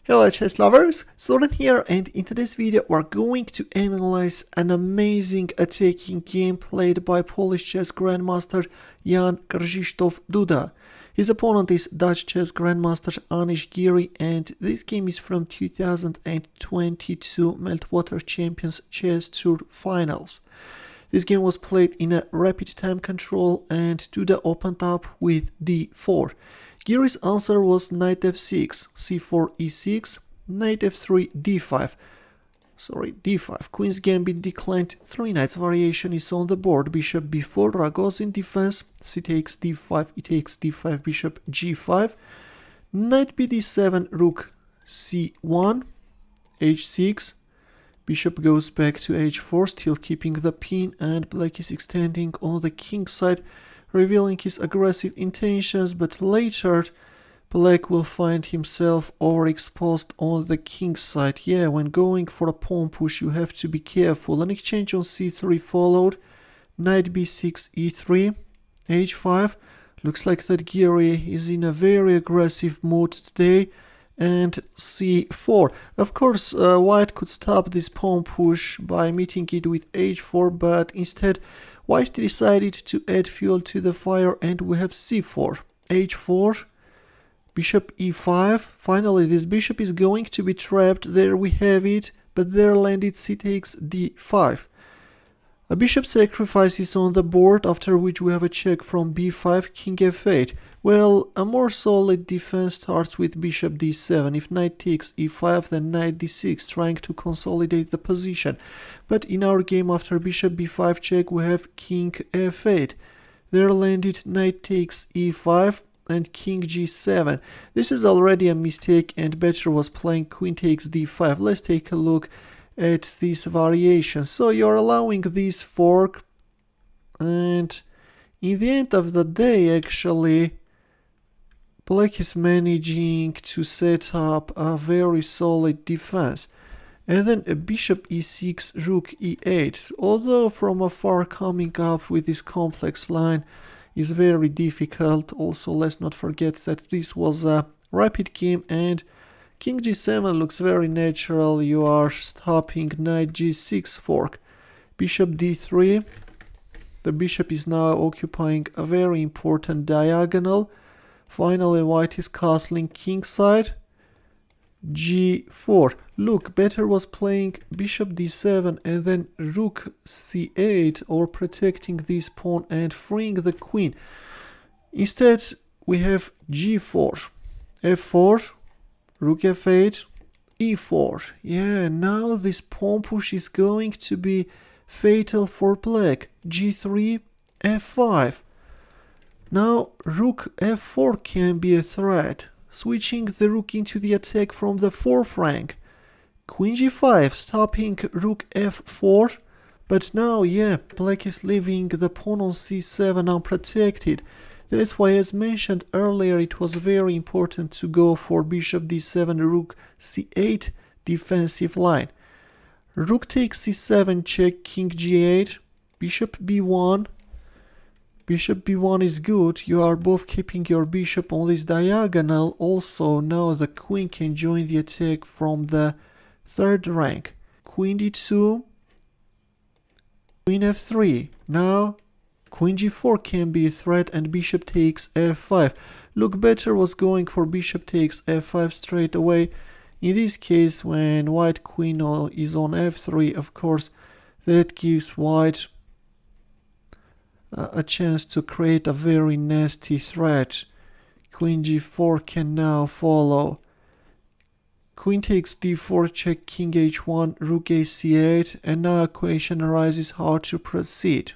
Hello chess lovers, Sloran here, and in today's video we're going to analyze an amazing attacking game played by Polish chess grandmaster Jan-Krzysztof Duda. His opponent is Dutch chess grandmaster Anish Giri, and this game is from 2022 Meltwater Champions Chess Tour Finals. This game was played in a rapid time control, and Duda opened up with d4. Giri's answer was knight f6, c4 e6, knight f3 d5. Queen's Gambit declined, 3 knights variation is on the board, bishop b4, Ragozin defense, c takes d5, e takes d5, bishop g5, knight bd7, rook c1, h6, bishop goes back to h4, still keeping the pin, and black is extending on the king side, revealing his aggressive intentions, but later black will find himself overexposed on the king side. Yeah, when going for a pawn push you have to be careful. An exchange on c3 followed, knight b6, e3, h5. Looks like that Giri is in a very aggressive mood today, and c4. Of course, white could stop this pawn push by meeting it with h4, but instead white decided to add fuel to the fire, and we have c4, h4, bishop e5. Finally, this bishop is going to be trapped. There we have it, but there landed c takes d5. A bishop sacrifice is on the board, after which we have a check from b5, king f8. Well, a more solid defense starts with bishop d7. If knight takes e5, then knight d6, trying to consolidate the position. But in our game, after bishop b5 check, we have king f8. There landed knight takes e5 and king g7. This is already a mistake, and better was playing queen takes d5. Let's take a look at this variation. So you're allowing this fork, and in the end of the day, actually, black is managing to set up a very solid defense. And then a bishop e6, rook e8. Although from afar coming up with this complex line is very difficult. Also, let's not forget that this was a rapid game, and king g7 looks very natural. You are stopping knight g6 fork. Bishop d3. The bishop is now occupying a very important diagonal. Finally, white is castling kingside. g4. Look, better was playing bishop d7 and then rook c8, or protecting this pawn and freeing the queen. Instead, we have g4, f4, rook f8, e4. Yeah, now this pawn push is going to be fatal for black. g3, f5. Now rook f4 can be a threat, switching the rook into the attack from the 4th rank. Queen g5, stopping rook f4. But now, yeah, black is leaving the pawn on c7 unprotected. That's why, as mentioned earlier, it was very important to go for bishop d7, rook c8 defensive line. Rook takes c7 check, king g8, bishop b1. Bishop b1 is good. You are both keeping your bishop on this diagonal. Also, now the queen can join the attack from the 3rd rank. Queen d2, queen f3. Now queen g4 can be a threat, and bishop takes f5. Look, better was going for bishop takes f5 straight away. In this case, when white queen is on f3, of course, that gives white a chance to create a very nasty threat. Queen g4 can now follow. Queen takes d4 check, king h1, rook ac8, and now a question arises how to proceed.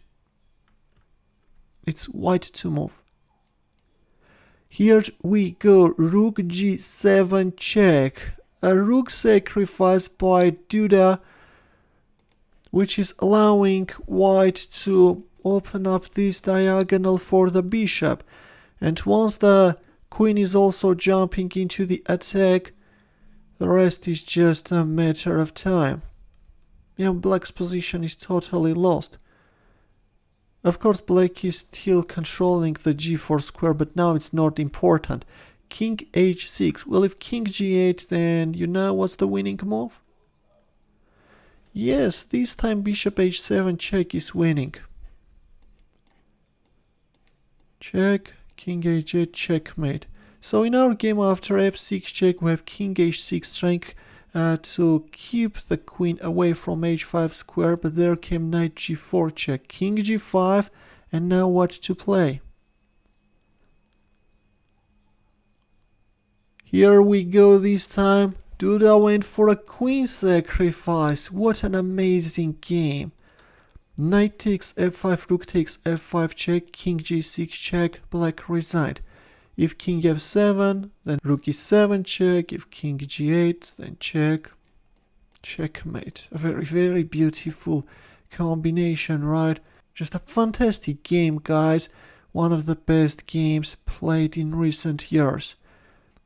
It's white to move. Here we go, rook g7 check. A rook sacrifice by Duda, which is allowing white to open up this diagonal for the bishop. And once the queen is also jumping into the attack, the rest is just a matter of time. Yeah, black's position is totally lost. Of course, black is still controlling the g4 square, but now it's not important. king h6. Well, if king g8, then you know what's the winning move? Yes, this time bishop h7 check is winning. Check, king h8, checkmate. So in our game after f6 check, we have king h6 trying to keep the queen away from h5 square, but there came knight g4 check, king g5, and now what to play? Here we go this time. Duda went for a queen sacrifice. What an amazing game. Knight takes f5, rook takes f5 check, king g6 check, black resigned. If king f7, then rook e7 check, if king g8, then check, checkmate. A very, very beautiful combination, right? Just a fantastic game, guys. One of the best games played in recent years.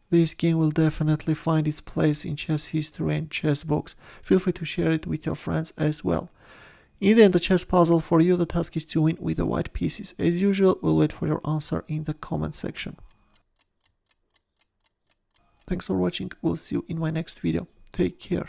This game will definitely find its place in chess history and chess books. Feel free to share it with your friends as well. In the end, the chess puzzle for you, the task is to win with the white pieces. As usual, we'll wait for your answer in the comment section. Thanks for watching. We'll see you in my next video. Take care.